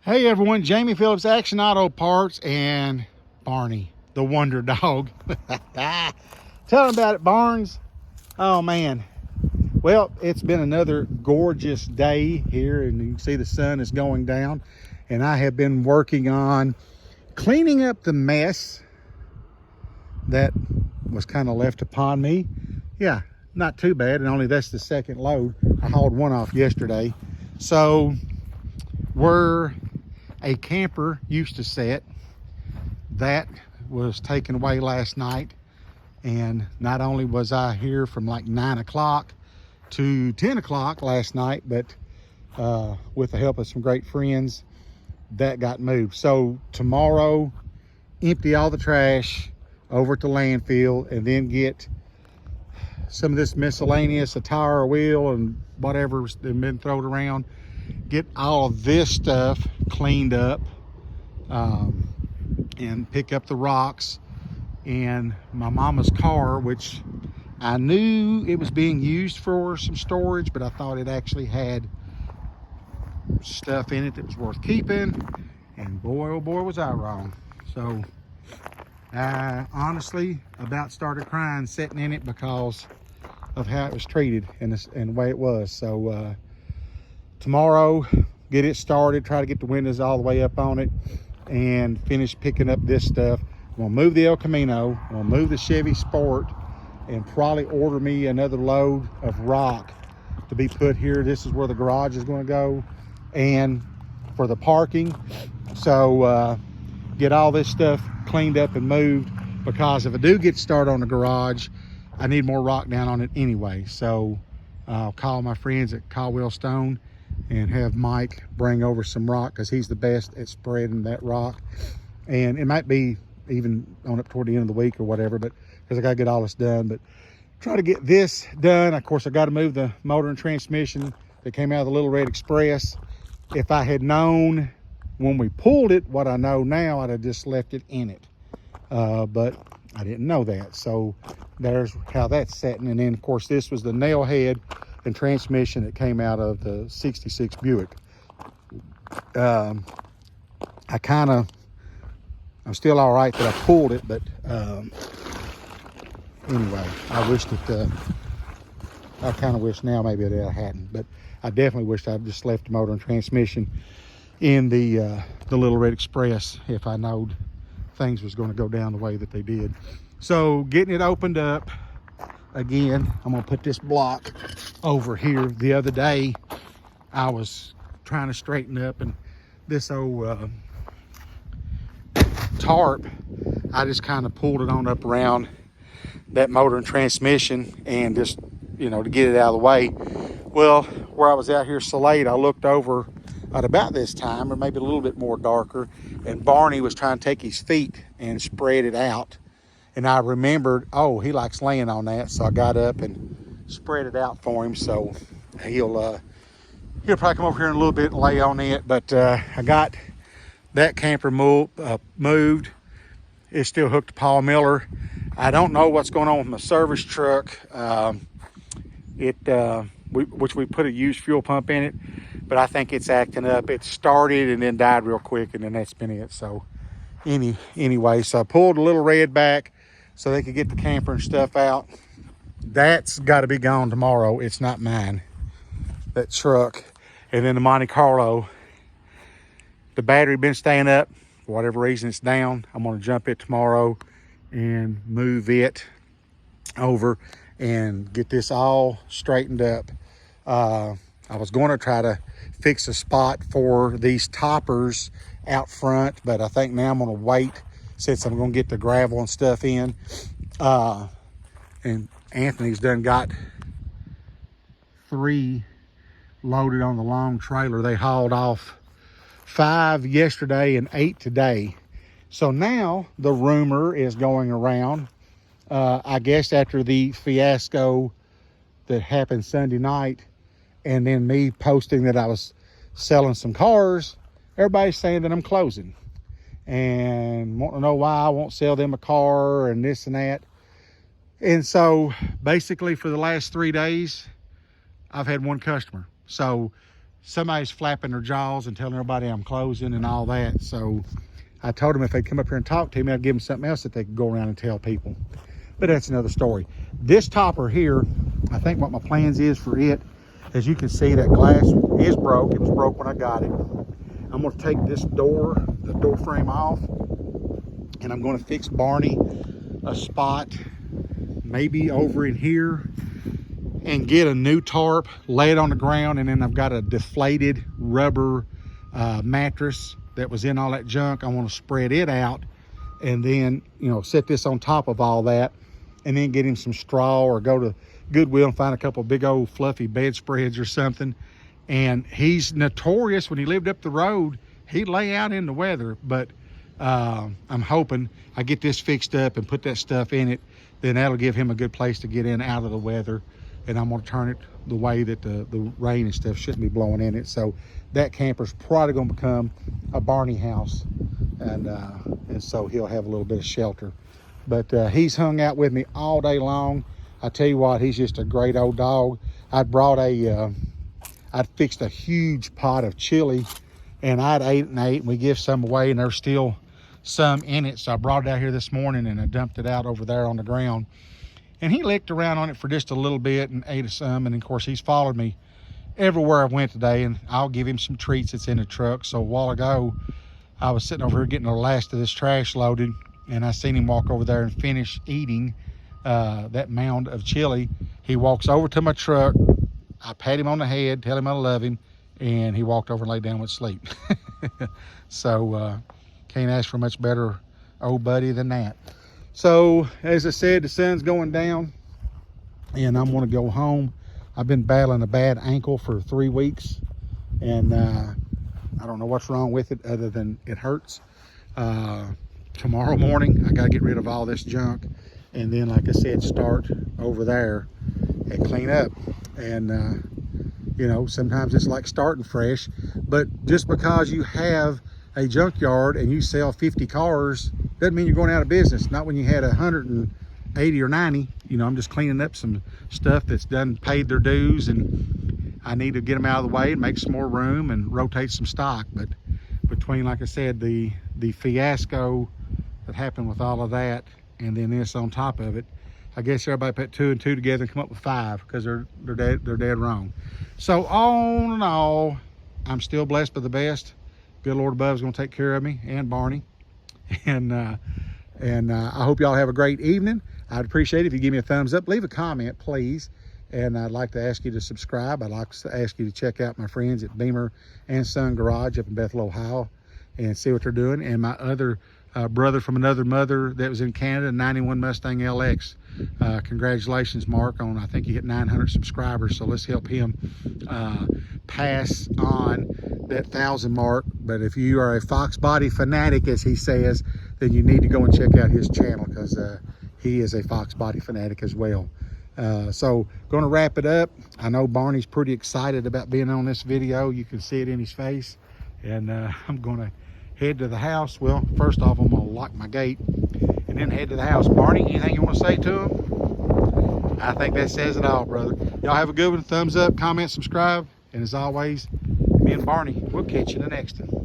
Hey everyone, Jamie Phillips, Action Auto Parts, and Barney, the Wonder Dog. Tell them about it, Barnes. Oh man. Well, it's been another gorgeous day here, and you can see the sun is going down. And I have been working on cleaning up the mess that was kind of left upon me. Yeah, not too bad, and only that's the second load. I hauled one off yesterday. So where a camper used to sit, that was taken away last night, and not only was I here from like 9 o'clock to 10 o'clock last night, but with the help of some great friends, that got moved. So tomorrow, empty all the trash over at the landfill, and then get some of this miscellaneous, a tire, a wheel, and whatever's been thrown around, get all of this stuff cleaned up, and pick up the rocks. And my mama's car, which I knew it was being used for some storage, but I thought it actually had stuff in it that was worth keeping, and boy oh boy was I wrong. So I honestly about started crying sitting in it because of how it was treated and the way it was. So tomorrow, get it started, try to get the windows all the way up on it, and finish picking up this stuff. I'm gonna move the El Camino, I'm gonna move the Chevy Sport, and probably order me another load of rock to be put here. This is where the garage is gonna go, and for the parking. So get all this stuff cleaned up and moved, because if I do get started on the garage, I need more rock down on it anyway. So I'll call my friends at Caldwell Stone and have Mike bring over some rock, because he's the best at spreading that rock. And it might be even on up toward the end of the week or whatever, but because I gotta get all this done. But try to get this done. Of course, I got to move the motor and transmission that came out of the Little Red Express. If I had known when we pulled it what I know now, I'd have just left it in it, but I didn't know that. So there's how that's setting. And then of course this was the nail head and transmission that came out of the 66 Buick. I'm still all right that I pulled it, but anyway, I wished that I kind of wish now maybe that I hadn't, but I definitely wished I'd just left the motor and transmission in the Little Red Express if I knowed things was going to go down the way that they did. So getting it opened up again, I'm gonna put this block over here. The other day I was trying to straighten up, and this old tarp, I just kind of pulled it on up around that motor and transmission, and just, you know, to get it out of the way. Well, where I was out here so late, I looked over at about this time, or maybe a little bit more darker, and Barney was trying to take his feet and spread it out. And I remembered, oh, he likes laying on that. So I got up and spread it out for him. So he'll probably come over here in a little bit and lay on it. But I got that camper moved. It's still hooked to Paul Miller. I don't know what's going on with my service truck. Which we put a used fuel pump in it, but I think it's acting up. It started and then died real quick, and then that's been it. So anyway, so I pulled a Little Red back so they could get the camper and stuff out. That's got to be gone tomorrow. It's not mine, that truck. And then the Monte Carlo, the battery been staying up. For whatever reason, it's down. I'm going to jump it tomorrow and move it over and get this all straightened up. I was going to try to fix a spot for these toppers out front, but I think now I'm going to wait, since I'm going to get the gravel and stuff in. And Anthony's done got 3 loaded on the long trailer. They hauled off 5 yesterday and 8 today. So now the rumor is going around, I guess after the fiasco that happened Sunday night, and then me posting that I was selling some cars, everybody's saying that I'm closing and want to know why I won't sell them a car and this and that. And so basically for the last 3 days, I've had one customer. So somebody's flapping their jaws and telling everybody I'm closing and all that. So I told them if they'd come up here and talk to me, I'd give them something else that they could go around and tell people. But that's another story. This topper here, I think what my plans is for it, as you can see, that glass is broke. It was broke when I got it. I'm going to take this door, the door frame off, and I'm going to fix Barney a spot maybe over in here and get a new tarp, lay it on the ground, and then I've got a deflated rubber mattress that was in all that junk. I want to spread it out and then, you know, set this on top of all that, and then get him some straw or go to Goodwill and find a couple big old fluffy bedspreads or something. And he's notorious, when he lived up the road, he'd lay out in the weather. But I'm hoping I get this fixed up and put that stuff in it, then that'll give him a good place to get in out of the weather. And I'm going to turn it the way that the rain and stuff shouldn't be blowing in it. So that camper's probably going to become a Barney house, and so he'll have a little bit of shelter. But he's hung out with me all day long. I tell you what, he's just a great old dog. I'd fixed a huge pot of chili, and I'd ate and we give some away, and there's still some in it. So I brought it out here this morning and I dumped it out over there on the ground. And he licked around on it for just a little bit and ate some. And of course, he's followed me everywhere I went today, and I'll give him some treats that's in the truck. So a while ago, I was sitting over here getting the last of this trash loaded, and I seen him walk over there and finish eating that mound of chili. He walks over to my truck. I pat him on the head, tell him I love him, and he walked over and laid down and went to sleep. So can't ask for much better old buddy than that. So as I said, the sun's going down and I'm going to go home. I've been battling a bad ankle for 3 weeks, and I don't know what's wrong with it other than it hurts. Tomorrow morning I got to get rid of all this junk, and then, like I said, start over there and clean up. And you know, sometimes it's like starting fresh, but just because you have a junkyard and you sell 50 cars doesn't mean you're going out of business. Not when you had 180 or 90. You know, I'm just cleaning up some stuff that's done paid their dues, and I need to get them out of the way and make some more room and rotate some stock. But between, like I said, the fiasco that happened with all of that, and then this on top of it, I guess everybody put 2 and 2 together and come up with 5, because they're dead wrong. So all in all, I'm still blessed by the best. Good Lord above is going to take care of me and Barney. And I hope y'all have a great evening. I'd appreciate it if you give me a thumbs up. Leave a comment, please. And I'd like to ask you to subscribe. I'd like to ask you to check out my friends at Beamer and Son Garage up in Bethel, Ohio, and see what they're doing. And my other brother from another mother that was in Canada, 91 Mustang LX. Congratulations, Mark, on, I think you hit 900 subscribers. So let's help him pass on that 1,000 mark. But if you are a Fox body fanatic, as he says, then you need to go and check out his channel, because he is a Fox body fanatic as well. So going to wrap it up. I know Barney's pretty excited about being on this video. You can see it in his face. And I'm going to head to the house. Well, first off, I'm going to lock my gate and then head to the house. Barney, anything you want to say to him? I think that says it all, brother. Y'all have a good one. Thumbs up, comment, subscribe. And as always, me and Barney, we'll catch you in the next one.